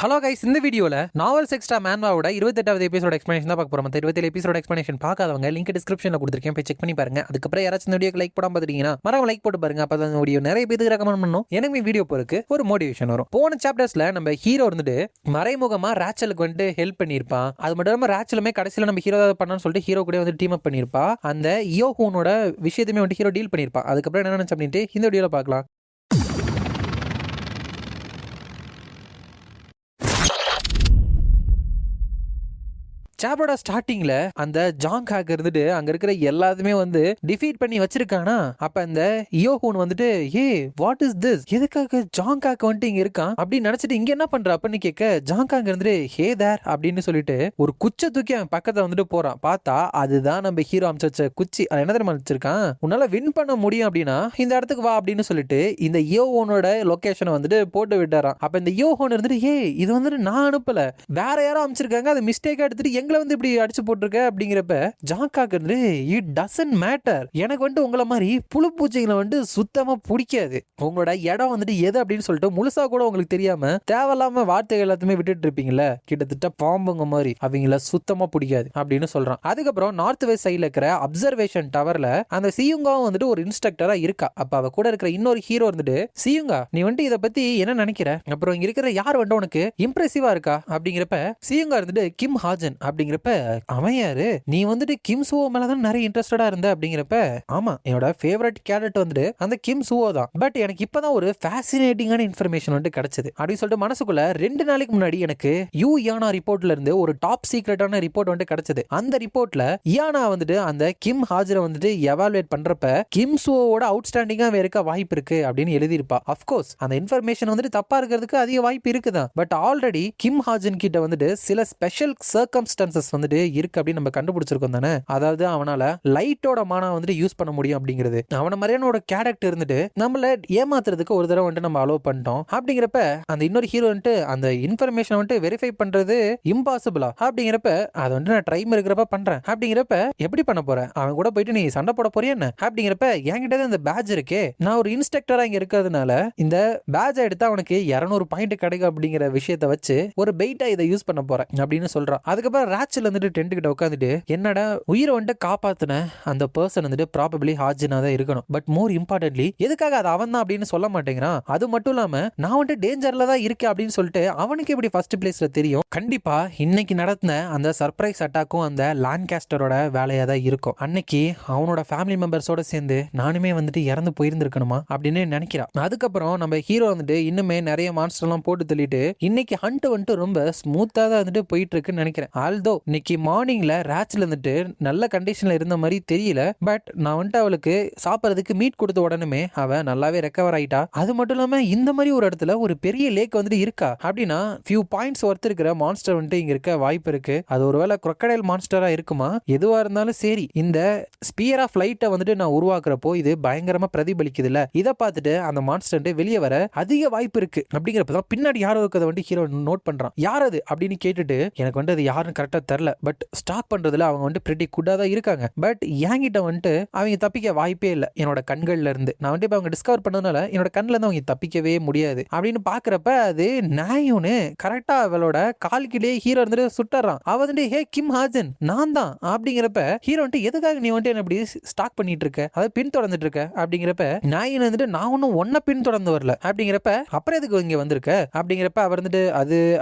Hello guys, இந்த வீடியோல novels extra மேன்வாவோட 28வது எபிசோட எக்ஸ்பிளேஷன் தான் பார்க்க போறோம். மற்ற 27 எபிசோட எக்ஸ்பிளேஷன் பார்க்காதவங்க லிங்க் டிஸ்கிரிப்ஷன்ல கொடுத்துருக்கேன், போய் செக் பண்ணி பாருங்க. அதுக்கப்புறம் யாராச்சும் இந்த வீடியோக்கு லைக் போடாம பார்த்துட்டீங்கன்னா மறக்காம லைக் போட்டு பாருங்க. அப்பதான் இந்த வீடியோ நிறைய பேருக்கு ரெக்கமெண்ட் பண்ணும். எனக்கு வீடியோ போறதுக்கு ஒரு மோட்டிவேஷன் வரும். போன சாப்டர்ஸ்ல நம்ம ஹீரோ வந்துட்டு மறைமுகமா ராச்சலுக்கு வந்துட்டு ஹெல்ப் பண்ணியிருப்பான். அது மட்டும் இல்லாம ராச்சலுமே கடைசியில் நம்ம ஹீரோ பண்ணான்னு சொல்லிட்டு ஹீரோ கூட வந்து டீம் அப் பண்ணியிருப்பா. அந்த யோஹூனோட விஷயத்தையுமே வந்து ஹீரோ டீல் பண்ணியிருப்பான். அதுக்கப்புறம் என்ன நினைச்சு அப்படின்ட்டு இந்த வீடியோல பார்க்கலாம். சாப்டரோட ஸ்டார்டிங்ல அந்த ஜாங் ஹாக் இருந்துட்டு அங்க இருக்கிற எல்லாத்தையுமே வந்து டிஃபீட் பண்ணி வச்சிருக்கானா. அப்ப அந்த யோஹூன் வந்துட்டு வாட் இஸ் திஸ், எதுக்காக ஜாங் ஹாக் வந்துட்டு இங்க இருக்கான் அப்படின்னு நினைச்சிட்டு இங்க என்ன பண்ற அப்படின்னு கேட்க, ஜாங் ஹாக் இருந்துட்டு ஹே தேர் அப்படின்னு சொல்லிட்டு ஒரு குச்சை தூக்கி அவன் பக்கத்துல வந்துட்டு போறான். பார்த்தா அதுதான் நம்ம ஹீரோ அமைச்ச குச்சி. அது என்ன தெரியுமா வச்சிருக்கான், உன்னால வின் பண்ண முடியும் அப்படின்னா இந்த இடத்துக்கு வா அப்படின்னு சொல்லிட்டு இந்த யோஹூனோட லொகேஷனை வந்துட்டு போட்டு விட்டாரான். அப்ப இந்த யோஹூன் இருந்துட்டு இது வந்துட்டு நான் அனுப்பல, வேற யாரும் அமைச்சிருக்காங்க, அது மிஸ்டேக்கா எடுத்துட்டு எங்களை வந்து இப்படி அடிச்சு போட்டிருக்க அப்படிங்கிறப்ப ஜாங்காக்கு வந்து இட் டசன்ட் மேட்டர், எனக்கு வந்து உங்களை மாதிரி புழு பூச்சிகளை வந்து சுத்தமா பிடிக்காது, உங்களோட இடம் வந்துட்டு எது அப்படின்னு சொல்லிட்டு முழுசா கூட உங்களுக்கு தெரியாம தேவையில்லாம வார்த்தைகள் எல்லாத்தையுமே விட்டுட்டு இருப்பீங்கல்ல, கிட்டத்தட்ட பாம்புங்க மாதிரி, அவங்கள சுத்தமா பிடிக்காது அப்படின்னு சொல்றான். அதுக்கப்புறம் நார்த் வெஸ்ட் சைட்ல இருக்கிற அப்சர்வேஷன் டவர்ல அந்த சியுங்காவும் வந்துட்டு ஒரு இன்ஸ்ட்ரக்டரா இருக்கா. அப்ப அவ கூட இருக்கிற இன்னொரு ஹீரோ வந்துட்டு, சியுங்கா நீ வந்துட்டு இதை பத்தி என்ன நினைக்கிற, அப்புறம் இங்க இருக்கிற யார் வந்து உனக்கு இம்ப்ரெசிவா இருக்கா அப்படிங்கிறப்ப சியுங்கா இருந்துட்டு கிம் ஹாஜன் அப்படிங்கிறப்ப, அவன் யாரு, நீ வந்துட்டு கிம் சுவோ மேலதான் நிறைய இன்ட்ரெஸ்டடா இருந்த அப்படிங்கிறப்ப, ஆமா என்னோட ஃபேவரட் கேரக்டர் வந்துட்டு அந்த கிம் சுவோ தான், பட் எனக்கு இப்பதான் ஒரு ஃபேசினேட்டிங்கான இன்ஃபர்மேஷன் வந்து கிடைச்சது அப்படின்னு சொல்லிட்டு மனசுக்குள்ள 2 நாளைக்கு முன்னாடி எனக்கு யானா ரிப்போர்ட்ல இருந்து ஒரு டாப் சீக்ரெட்டான ரிப்போர்ட் வந்து கிடைச்சது. அந்த ரிப்போர்ட்ல யானா வந்துட்டு அந்த கிம் ஹாஜரை வந்துட்டு எவாலுவேட் பண்றப்ப கிம் சுவோட அவுட்ஸ்டாண்டிங்கா இருக்க வாய்ப்பு இருக்கு அப்படின்னு எழுதியிருப்பா. அஃப்கோர்ஸ் அந்த இன்ஃபர்மேஷன் வந்துட்டு தப்பா இருக்கிறதுக்கு அதிக வாய்ப்பு இருக்குதான், பட் ஆல்ரெடி கிம் ஹாஜன் கிட்ட வந்துட்டு சில ஸ்பெஷல் சர்க்கம்ஸ்டான்சஸ் வந்துட்டு இருக்கு அப்படின்னு நம்ம கண்டுபிடிச்சிருக்கோம் தானே. அதாவது அவனால லைட்டோட மானா வந்துட்டு யூஸ் பண்ண முடியும் அப்படிங்கிறது. அவன மாதிரியான ஒரு கேரக்டர் இருந்துட்டு நம்மள ஏமாத்துறதுக்கு ஒரு தடவை வந்துட்டு நம்ம அலோவ் பண்ணிட்டோம் அப்படிங்கிறப்ப அந்த இன்னொரு ஹீரோ வந்துட்டு அந்த இன்ஃபர்மேஷன் வந்துட்டு வெரிஃபை பண்றது இம்பாசிபிளா அப்படிங்கிறப்ப அதை வந்துட்டு நான் டைம் இருக்கிறப்ப பண்றேன் அப்படிங்கிறப்ப எப்படி பண்ண போறேன், அவன் கூட போயிட்டு நீ சண்டை போட போறியா என்ன அப்படிங்கிறப்ப, என்கிட்ட இந்த பேட்ச் இருக்கே, நான் ஒரு இன்ஸ்ட்ரக்டரா இங்க இருக்கிறதுனால இந்த பேட்ச் எடுத்தா அவனுக்கு 200 பாயிண்ட் கிடைக்கும் அப்படிங்கிற விஷயத்தை வச்சு ஒரு பெயிட்டா இதை யூஸ் பண்ண போறேன் அப்படின்னு சொல்றான். அதுக்கப்புறம் ராச்சல் வந்துட்டு டென்ட் கிட்ட உட்காந்துட்டு, என்னடா உயிரை வந்துட்டு காப்பாத்தின அந்த பர்சன் வந்துட்டு ப்ராபபிலி ஹாஜினா தான் இருக்கணும், பட் மோர் இம்பார்ட்டன்ட்லி எதுக்காக அது அவன் தான் அப்படின்னு சொல்ல மாட்டேங்கிறான், அது மட்டும் இல்லாம நான் வந்துட்டு டேஞ்சர்ல தான் இருக்கேன் அப்படின்னு சொல்லிட்டு அவனுக்கு எப்படி ஃபர்ஸ்ட் பிளேஸ்ல தெரியும், கண்டிப்பா இன்னைக்கு நடத்தின அந்த சர்ப்ரைஸ் அட்டாக்கும் அந்த லான்காஸ்டரோட வேலையா தான் இருக்கும், அன்னைக்கு அவனோட ஃபேமிலி மெம்பர்ஸோட சேர்ந்து நானுமே வந்துட்டு இறந்து போயிருந்திருக்கணுமா அப்படின்னு நினைக்கிறான். அதுக்கப்புறம் நம்ம ஹீரோ வந்துட்டு இன்னுமே நிறைய மான்ஸ்டர் எல்லாம் போட்டு தள்ளிட்டு இன்னைக்கு ஹண்ட் வந்துட்டு ரொம்ப ஸ்மூத்தா தான் வந்துட்டு போயிட்டு இருக்குன்னு நினைக்கிறேன். ஆல்தோ இன்னைக்கு மார்னிங்ல ராச்சில் வந்துட்டு நல்ல கண்டிஷன்ல இருந்த மாதிரி தெரியல, பட் நான் வந்துட்டு அவளுக்கு சாப்பிட்றதுக்கு மீட் கொடுத்த உடனே அவ நல்லாவே ரெக்கவர் ஆயிட்டா. அது மட்டும் இல்லாம இந்த மாதிரி ஒரு இடத்துல ஒரு பெரிய லேக் வந்துட்டு இருக்கா அப்படின்னா ஃபியூ பாயிண்ட்ஸ் ஒர்த் இருக்கிற மான்ஸ்டர் வந்துட்டு இங்க இருக்க வாய்ப்பு இருக்கு. அது ஒருவேளை crocodile மான்ஸ்டரா இருக்குமா, எதுவா இருந்தாலும் சரி இந்த ஸ்பியர் ஆஃப் லைட்டை வந்துட்டு நான் உருவாக்குறப்போ இது பயங்கரமா பிரதிபலிக்குது இல்ல, இதை பார்த்துட்டு அந்த மான்ஸ்டர் வெளியே வர அதிக வாய்ப்பு இருக்கு அப்படிங்கிறப்பதான் பின்னாடி யாரோ இருக்கிறத வந்து ஹீரோ நோட் பண்றான். யார் அது அப்படின்னு கேட்டுட்டு, எனக்கு வந்து அது யாருன்னு கரெக்டா தெரியல, பட் ஸ்டாப் பண்றதுல அவங்க வந்து பிரிட்டி குட்டா தான் இருக்காங்க, பட் என்கிட்ட வந்துட்டு அவங்க தப்பிக்க வாய்ப்பே இல்லை என்னோட கண்கள்ல இருந்து, நான் வந்து அவங்க டிஸ்கவர் பண்ணதுனால என்னோட கண்ணுல இருந்து அவங்க தப்பிக்கவே முடியாது அப்படின்னு பாக்குறப்ப அது நாயுன்னு கரெக்டா அவளோட கால்கிலேயே ஹீரோ வந்துட்டு சுட்டுறான். அவ வந்துட்டு ஹே கிம் ஹாஜன் நான் தான் அப்படிங்கிறப்ப ஹீரோ வந்துட்டு எதுக்காக நீ வந்துட்டு என்ன இப்படி ஸ்டாக் பண்ணிட்டு இருக்க, அதை பின் தொடர்ந்துட்டு இருக்க அப்படிங்கிறப்ப, நாயின் வந்துட்டு நான் ஒன்னும் ஒன்ன பின் தொடர்ந்து வரல அப்படிங்கிறப்ப, அப்புறம் எதுக்கு இங்க வந்திருக்க அப்படிங்கிறப்ப அவர் வந்துட்டு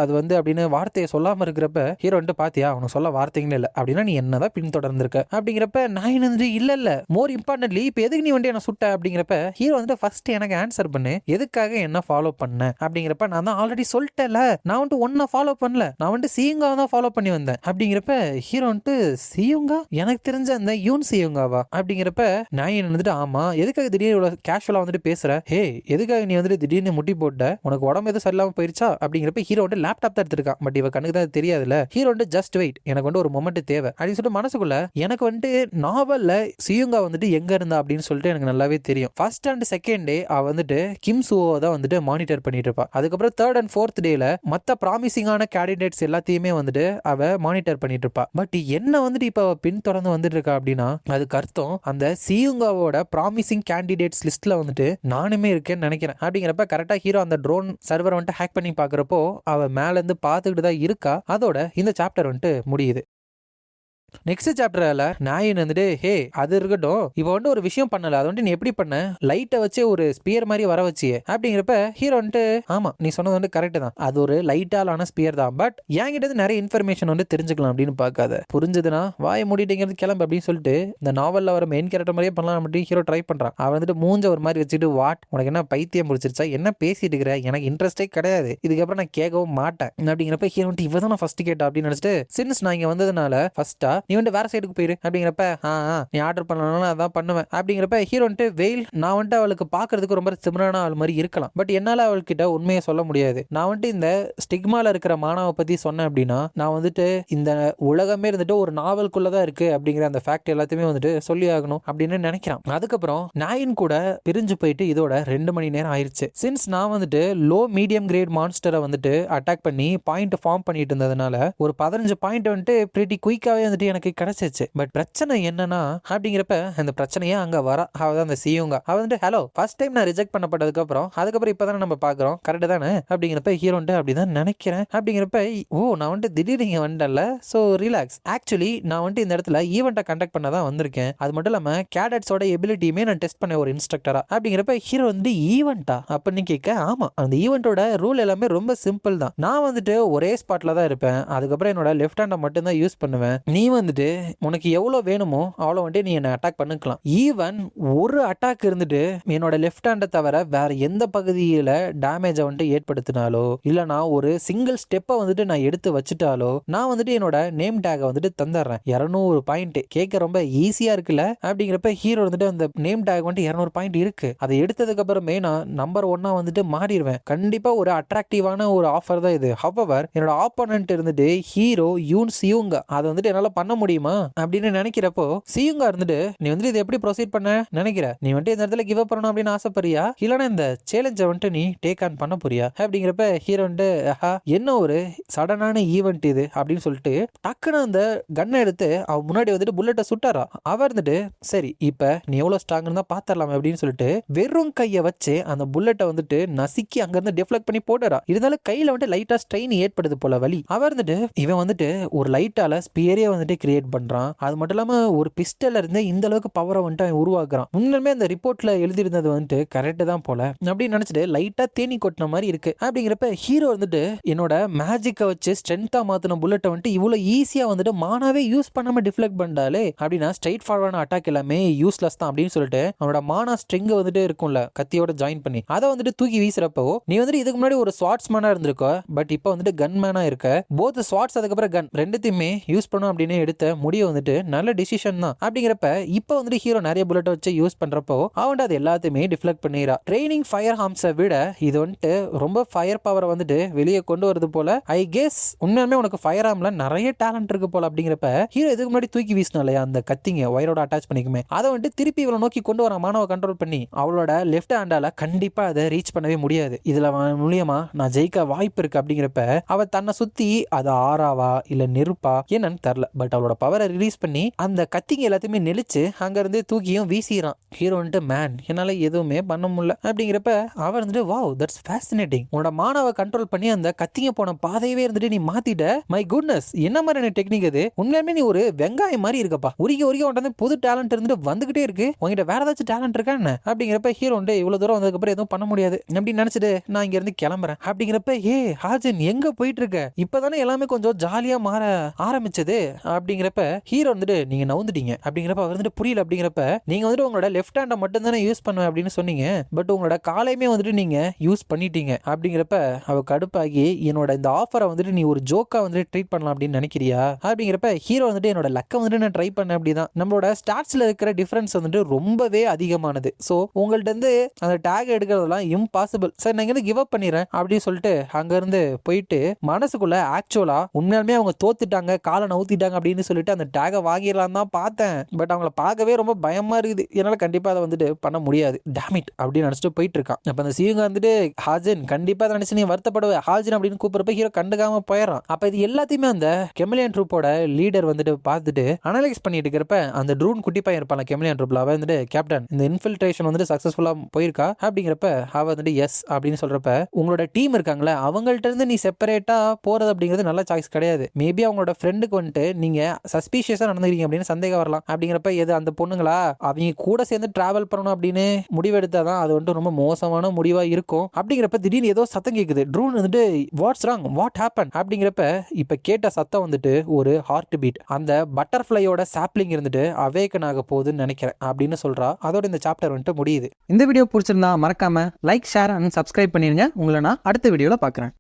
அது வந்து அப்படின்னு வார்த்தையை சொல்லாம இருக்கிறப்ப ஹீரோ வந்துட்டு பாத்தியா அவனுக்கு சொல்ல வார்த்தைங்களே இல்ல அப்படின்னா நீ என்னதான் பின் தொடர்ந்துருக்க அப்படிங்கிறப்ப, நாயின் வந்துட்டு இல்ல மோர் இம்பார்ட்டன்ட்லி இப்ப எதுக்கு நீ வந்துட்டு என்ன சுட்ட அப்படிங்கிறப்ப, ஹீரோ வந்துட்டு ஃபர்ஸ்ட் எனக்கு ஆன்சர் பண்ணு, எதுக்காக என்ன ஃபாலோ பண்ண அப்படிங்கிறப்ப, நான் தான் ஆல்ரெடி சொல்லிட்டேன்ல நான் வந்துட்டு ஒன்ன ஃபாலோ பண்ணல, நான் வந்துட்டு சியுங்கா தான் ஃபாலோ பண்ணி வந்தேன் அப்படிங்கிறப்ப, ஹீரோ வந்துட்டு சியுங்கா எனக்கு தெரிஞ்ச அந்த யூன் சியுங்காவா அப்படிங்கிறப்ப, நாயின் வந்துட்டு ஆமா எதுக்காக திடீர்னு இவ்வளவு கேஷுவலா வந்துட்டு பேசுற, ஹே எதுக்காக நீ வந்துட்டு திடீர்னு முட்டி போட்ட, உனக்கு உடம்பு எதுவும் சரியில்லாம போயிருச்சா அப்படிங்கிறப்ப, ஹீரோ வந்துட்டு லேப்டாப் தான் எடுத்திருக்கான், பட் இவ கண்ணுக்கு தான் தெரியாதுல்ல, ஹீரோ வந்துட்டு ஜஸ்ட் வெயிட், எனக்கு வந்து ஒரு மொமெண்ட் தேவை அப்படின்னு சொல்லிட்டு மனசுக்குள்ள எனக்கு வந்துட்டு நாவல்ல சியுங்கா வந்துட்டு எங்க இருந்தா அப்படின்னு சொல்லிட்டு எனக்கு நல்லாவே தெரியும். ஃபர்ஸ்ட் அண்ட் செகண்ட் டே அவ வந்துட்டு கிம் சுவோ தான் வந்துட்டு மானிட்டர் பண்ணிட்டு இருப்பா. அதுக்கப்புறம் தேர்ட் அண்ட் ஃபோர்த் டேல மத்த ப்ராமிசிங்கான கேண்டிடேட்ஸ் எல்லாத்தையுமே வந்துட்டு அவ மானிட்டர் பண்ணிட்டு இருப்பா. பட் என்ன வந்துட்டு இப்ப பின் தொடர்ந்து வந்துட்டு இருக்கா அப்படின்னா அதுக்கு அர்த்தம் அந்த சியுங்காவோட ப்ராமிசிங் கேண்டிடேட்ஸ் லிஸ்ட்ல வந்துட்டு நானுமே இருக்கேன்னு நினைக்கிறேன். அப்படிங்கிறப்ப கரெக்டா ஹீரோ அந்த ட்ரோன் சர்வரை வந்துட்டு ஹேக் பண்ணி பாக்குறப்போ அவ மேல இருந்து பாத்துக்கிட்டு தான் இருக்கா. அதோட இந்த சாப்டர் வந்துட்டு முடியுது. நெக்ஸ்ட் சாப்டர்ல நாயின் வந்துட்டு ஹே அது இருக்கட்டும், இவ வந்து ஒரு விஷயம் பண்ணல, அது வந்து நீ எப்படி பண்ண, லைட்டை வச்சு ஒரு ஸ்பியர் மாதிரி வர வச்சியே அப்படிங்கிறப்ப ஹீரோ வந்துட்டு ஆமா நீ சொன்னது வந்து கரெக்ட் தான், அது ஒரு லைட்டாலான ஸ்பியர் தான், பட் என்கிட்ட நிறைய இன்ஃபர்மேஷன் வந்து தெரிஞ்சுக்கலாம் அப்படின்னு பார்க்காத, புரிஞ்சதுன்னா வாய மூடிட்டுங்கிறது கிளம்பு அப்படின்னு சொல்லிட்டு இந்த நாவல்ல வர மெயின் கேரக்டர் மாதிரியே பண்ணலாம் அப்படின்னு ஹீரோ ட்ரை பண்றான். அவன் வந்துட்டு மூஞ்ச ஒரு மாதிரி வச்சுட்டு வாட் உனக்கு என்ன பைத்தியம் முடிச்சிருச்சா, என்ன பேசிட்டு இருக்கிற, எனக்கு இன்ட்ரெஸ்டே கிடையாது, இதுக்கப்புறம் நான் கேட்கவும் மாட்டேன் அப்படிங்கிறப்ப ஹீரோ வந்துட்டு இவதான் நான் ஃபர்ஸ்ட் கேட்டா அப்படின்னு நினைச்சிட்டு சின்ஸ் நான் இங்க வந்ததுனால ஃபர்ஸ்டா நீ வந்து வேற சைடுக்கு போயிரு அப்படிங்கிறப்ப நீ ஆர்டர் பண்ணலாம் அதான் பண்ணுவேன் அப்படிங்கிறப்ப ஹீரோ வந்துட்டு வெயில் நான் வந்துட்டு அவளுக்கு பாக்குறதுக்கு ரொம்ப சிம்ரான ஆள் மாதிரி இருக்கலாம், பட் என்னால அவள்கிட்ட உண்மையை சொல்ல முடியாது. நான் வந்துட்டு இந்த ஸ்டிக்மால இருக்கிற மானாவை பத்தி சொன்னேன் அப்படின்னா நான் வந்துட்டு இந்த உலகமே இருந்துட்டு ஒரு நாவலுக்குள்ளதான் இருக்கு அப்படிங்கிற அந்த ஃபேக்ட் எல்லாத்தையுமே வந்துட்டு சொல்லி ஆகணும் அப்படின்னு நினைக்கிறான். அதுக்கப்புறம் நாயின் கூட பிரிஞ்சு போயிட்டு இதோட 2 மணி நேரம் ஆயிடுச்சு. சின்ஸ் நான் வந்துட்டு லோ மீடியம் கிரேட் மான்ஸ்டரை வந்துட்டு அட்டாக் பண்ணி பாயிண்ட் ஃபார்ம் பண்ணிட்டு இருந்ததுனால ஒரு 15 பாயிண்ட் வந்துட்டு பிரிட்டி குயிக்காவே வந்துட்டு எனக்கு கிடைச்சிச்சு. பட் பிரச்சனை என்னன்னா அப்படிங்கிறப்ப அந்த பிரச்சனையே அங்க வர அந்த சியுங்கா அவ வந்து ஹலோ ஃபர்ஸ்ட் டைம் நான் ரிஜெக்ட் பண்ணப்பட்டதுக்கு அதுக்கப்புறம் இப்பதானே நம்ம பாக்குறோம் கரெக்ட் தானே அப்படிங்கிறப்ப ஹீரோ அப்படிதான் நினைக்கிறேன் அப்படிங்கிறப்ப ஓ நான் வந்துட்டு திடீர்னு இங்க வந்துட்டல சோ ரிலாக்ஸ், ஆக்சுவலி நான் வந்துட்டு இந்த இடத்துல ஈவெண்ட்டை கண்டக்ட் பண்ண தான் வந்திருக்கேன், அது மட்டும் இல்லாம கேடட்ஸோட எபிலிட்டியுமே நான் டெஸ்ட் பண்ண ஒரு இன்ஸ்ட்ரக்டரா அப்படிங்கிறப்ப ஹீரோ வந்து ஈவெண்ட்டா அப்படின்னு கேட்க ஆமா அந்த ஈவெண்ட்டோட ரூல் எல்லாமே ரொம்ப சிம்பிள் தான், நான் வந்துட்டு ஒரே ஸ்பாட்ல தான் இருப்பேன், அதுக்கப்புறம் என்னோட லெஃப்ட் ஹேண்டை மட்டும் தான் யூஸ் பண்ணுவேன், நீ வந்துட்டு உனக்கு எவ்வளவு வேணுமோ அவ்வளோ வந்துட்டு நீ என்ன அட்டாக் பண்ணிக்கலாம், ஈவன் ஒரு அட்டாக் இருந்துட்டு என்னோட லெஃப்ட் ஹேண்டை தவிர வேற எந்த பகுதியில டேமேஜை வந்துட்டு ஏற்படுத்தினாலோ இல்ல நான் ஒரு சிங்கிள் ஸ்டெப்பை வந்துட்டு நான் எடுத்து வச்சுட்டாலோ நான் வந்துட்டு என்னோட நேம் டேகை வந்துட்டு தந்துடுறேன் 200 பாயிண்ட், கேட்க ரொம்ப ஈஸியா இருக்குல்ல அப்படிங்கிறப்ப ஹீரோ வந்துட்டு அந்த நேம் டேக் வந்துட்டு 200 பாயிண்ட் இருக்கு, அதை எடுத்ததுக்கு அப்புறமே நான் நம்பர் 1 வந்துட்டு மாறிடுவேன், கண்டிப்பா ஒரு அட்ராக்டிவான ஒரு ஆஃபர் தான் இது. ஹவவர் என்னோட ஆப்போனன்ட் இருந்துட்டு ஹீரோ யூன் சியுங்கா, அதை வந்துட்டு என்னால பண்ண முடியுமா அப்படின்னு நினைக்கிறப்போ சியுங்கா இருந்துட்டு நீ வந்து இதை எப்படி ப்ரொசீட் பண்ண நினைக்கிற, நீ வந்துட்டு இந்த இடத்துல கிவ் அப் பண்ணணும் அப்படின்னு ஆசைப்படுறியா இல்லனா இந்த சேலஞ்சை வந்துட்டு நீ டேக் ஆன் பண்ண போறியா அப்படிங்கிறப்ப ஹீரோ வந்துட்டு என்ன ஒரு சடனான ஈவெண்ட் இது அப்படின்னு சொல்லிட்டு டக்குன்னு அந்த கன்னை எடுத்து அவ முன்னாடி வந்துட்டு புல்லட்டை சுட்டாரா. அவர் இருந்துட்டு சரி இப்ப நீ எவ்வளவு ஸ்ட்ராங் தான் பாத்திரலாம் அப்படின்னு சொல்லிட்டு வெறும் கையை வச்சு அந்த புல்லட்டை வந்துட்டு நசுக்கி அங்க இருந்து டிஃப்ளெக்ட் பண்ணி போடுறா. இருந்தாலும் கையில வந்துட்டு லைட்டா ஸ்ட்ரெயின் ஏற்படுது போல வலி. அவர் இருந்துட்டு இவன் வந்துட்டு ஒரு லைட்டால ஸ்பியரே வந்துட்டு கிரியேட் பண்றான், அது மட்டும் இல்லாம ஒரு பிஸ்டல்ல இருந்து இந்த அளவுக்கு பவரை வந்துட்டு அவன் உருவாக்குறான். முன்னமே அந்த ரிப்போர்ட்ல எழுதியிருந்தது வந்துட்டு கரெக்ட் தான் போல அப்படின்னு நினைச்சிட்டு லைட்டா தேனி கொட்டின மாதிரி இருக்கு அப்படிங்கிறப்ப ஹீரோ வந்துட்டு என்னோட மேஜிக்கை வச்சு ஸ்ட்ரென்த்தா மாத்தின புல்லட்டை வந்துட்டு இவ்வளவு ஈஸியா வந்துட்டு மானாவே யூஸ் பண்ணாம டிஃப்ளெக்ட் பண்ணாலே அப்படின்னா ஸ்ட்ரைட் ஃபார்வர்டான அட்டாக் எல்லாமே யூஸ்லெஸ் தான் அப்படின்னு சொல்லிட்டு அவனோட மானா ஸ்ட்ரிங் வந்துட்டு இருக்கும்ல கத்தியோட ஜாயின் பண்ணி அதை வந்துட்டு தூக்கி வீசுறப்போ நீ வந்துட்டு இதுக்கு முன்னாடி ஒரு ஸ்வாட்ஸ் மேனா இருந்திருக்க, பட் இப்போ வந்துட்டு கன் மேனா இருக்க, போத் ஸ்வாட்ஸ் அதுக்கப்புறம் கன் ரெண்டுத்தையுமே யூஸ் பண்ணும் அப்படின்னு எடுத்த முடிய வந்துட்டு நல்ல டிசிஷன் தான் அப்படிங்கிறப்ப இப்போ வந்துட்டு ஹீரோ நிறைய புல்லட் வச்சு யூஸ் பண்றப்போ அவன் அது எல்லாத்தையுமே டிஃப்ளெக்ட் பண்ணிடுறா. ட்ரைனிங் ஃபயர் ஹார்ம்ஸை விட இது வந்துட்டு ரொம்ப ஃபயர் பவரை வந்துட்டு வெளியே கொண்டு வருது போல. ஐ கெஸ் உண்மையுமே உனக்கு ஃபயர் ஆர்ம்ல நிறைய டேலண்ட் இருக்கு போல அப்படிங்கிறப்ப ஹீரோ இதுக்கு முன்னாடி தூக்கி வீசினா இல்லையா அந்த கத்திங்க ஒயரோட அட்டாச் பண்ணிக்குமே அதை வந்துட்டு திருப்பி இவளை நோக்கி கொண்டு வர மாணவ கண்ட்ரோல் பண்ணி அவளோட லெஃப்ட் ஹேண்டால கண்டிப்பா அதை ரீச் பண்ணவே முடியாது, இதுல மூலியமா நான் ஜெயிக்க வாய்ப்பு இருக்கு அப்படிங்கிறப்ப அவ தன்னை சுத்தி அது ஆறாவா இல்ல நெருப்பா என்னன்னு தெரியல, பட் அவளோட பவரை ரிலீஸ் பண்ணி அந்த கத்திங்க எல்லாத்தையுமே நெளிச்சு அங்க இருந்து தூக்கியும் வீசிறான். ஹீரோ வந்துட்டு மேன் என்னால எதுவுமே பண்ண முடியல அப்படிங்கிறப்ப அவர் வந்துட்டு வாவ் தட்ஸ் ஃபேசினேட்டிங், உன்னோட மாணவ கண்ட்ரோல் பண்ணி அந்த கத்திங்க போன பாதையவே இருந்துட்டு நீ மாத்திட்ட, மை குட்னஸ் என்ன மாதிரியான டெக்னிக் இது, உண்மையுமே நீ ஒரு வெங்காயம் மாதிரி இருக்கப்பா, உருகி உன்ட்டு புது டேலண்ட் இருந்துட்டு வந்துகிட்டே இருக்கு, உங்ககிட்ட வேற ஏதாச்சும் டேலண்ட் இருக்கா என்ன அப்படிங்கிறப்ப ஹீரோ வந்து இவ்வளவு தூரம் வந்ததுக்கு அப்புறம் எதுவும் பண்ண முடியாது அப்படின்னு நினைச்சிட்டு நான் இங்க இருந்து கிளம்புறேன் அப்படிங்கிறப்ப ஹாஜன் எங்க போயிட்டு இருக்க, இப்பதானே எல்லாமே கொஞ்சம் ஜாலியா மாற ஆரம்பிச்சது அப்படிங்கிறப்ப ஹீரோ வந்துட்டு நீங்க நவுந்துட்டீங்க அப்படிங்கிறப்ப அவர் வந்துட்டு புரியல. அப்படிங்கிறப்ப நீங்க வந்துட்டு உங்களோட லெஃப்ட் ஹேண்டை மட்டும் தானே யூஸ் பண்ணுவேன் அப்படின்னு சொன்னீங்க, பட் உங்களோட காலையுமே வந்துட்டு நீங்க யூஸ் பண்ணிட்டீங்க அப்படிங்கிறப்ப அவ கடுப்பாகி என்னோட இந்த ஆஃபரை வந்துட்டு நீ ஒரு ஜோக்கா வந்துட்டு ட்ரீட் பண்ணலாம் அப்படின்னு நினைக்கிறியா அப்படிங்கிறப்ப ஹீரோ வந்துட்டு என்னோட லக்கை வந்துட்டு நான் ட்ரை பண்ணேன். அப்படிதான் நம்மளோட ஸ்டாட்ஸ்ல இருக்கிற டிஃபரன்ஸ் வந்துட்டு ரொம்பவே அதிகமானது. ஸோ உங்கள்ட்ட இருந்து அந்த டேக் எடுக்கிறதெல்லாம் இம்பாசிபிள் சார், நான் இங்க கிவ் அப் பண்ணிடுறேன் அப்படின்னு சொல்லிட்டு அங்க இருந்து போயிட்டு மனசுக்குள்ள ஆக்சுவலா உண்மையாலுமே அவங்க தோத்துட்டாங்க, காலை நவுத்திட்டாங்க அப்படின்னு சொல்லிட்டு அந்த டேகை வாங்கிடலாம் தான் பார்த்தேன். பட் அவங்கள பார்க்கவே ரொம்ப பயமா இருக்குது, என்னால கண்டிப்பா அதை வந்துட்டு பண்ண முடியாது, டேமிட் அப்படின்னு நினைச்சிட்டு போயிட்டு இருக்கான். அப்ப அந்த சிவங்க வந்துட்டு ஹாஜன் கண்டிப்பா அதை நினைச்சு நீ வருத்தப்படுவ ஹாஜன் அப்படின்னு கூப்பிடுறப்ப ஹீரோ கண்டுக்காம போயிடறான். அப்ப இது எல்லாத்தையுமே அந்த கெமிலியன் ட்ரூப்போட லீடர் வந்துட்டு பார்த்துட்டு அனலைஸ் பண்ணிட்டு இருக்கிறப்ப அந்த ட்ரூன் குட்டி பையன் இருப்பான் கெமிலியன் ட்ரூப்ல, அவன் வந்துட்டு கேப்டன் இந்த இன்ஃபில்ட்ரேஷன் வந்துட்டு சக்சஸ்ஃபுல்லா போயிருக்கா அப்படிங்கிறப்ப அவ வந்துட்டு எஸ் அப்படின்னு சொல்றப்ப உங்களோட டீம் இருக்காங்களே அவங்கள்ட்ட இருந்து நீ செப்பரேட்டா போறது அப்படிங்கிறது நல்ல சாய்ஸ் கிடையாது. மேபி அவங்களோட ஃப்ரெண்டுக்கு வந்துட்டு நீங்க சஸ்பீஷியஸா நடந்துக்கிறீங்க அப்படின்னு சந்தேகம் வரலாம். அப்படிங்கிறப்ப எது அந்த பொண்ணுங்களா அவங்க கூட சேர்ந்து டிராவல் பண்ணணும் அப்படின்னு முடிவெடுத்தாதான் அது வந்துட்டு ரொம்ப மோசமான முடிவா இருக்கும். அப்படிங்கிறப்ப திடீர்னு ஏதோ சத்தம் கேக்குது. ட்ரூன் வந்துட்டு வாட்ஸ் ராங் வாட் ஹேப்பன் அப்படிங்கிறப்ப இப்ப கேட்ட சத்தம் வந்துட்டு ஒரு ஹார்ட் பீட், அந்த பட்டர்ஃப்ளையோட சாப்லிங் இருந்துட்டு அவேக்கன் ஆக போகுதுன்னு நினைக்கிறேன் அப்படின்னு சொல்றா. அதோட இந்த சாப்டர் வந்துட்டு முடியுது. இந்த வீடியோ பிடிச்சிருந்தா மறக்காம லைக், ஷேர் அண்ட் சப்ஸ்கிரைப் பண்ணிருங்க. உங்களை நான் அடுத்த வீடியோல பார்க்குறேன்.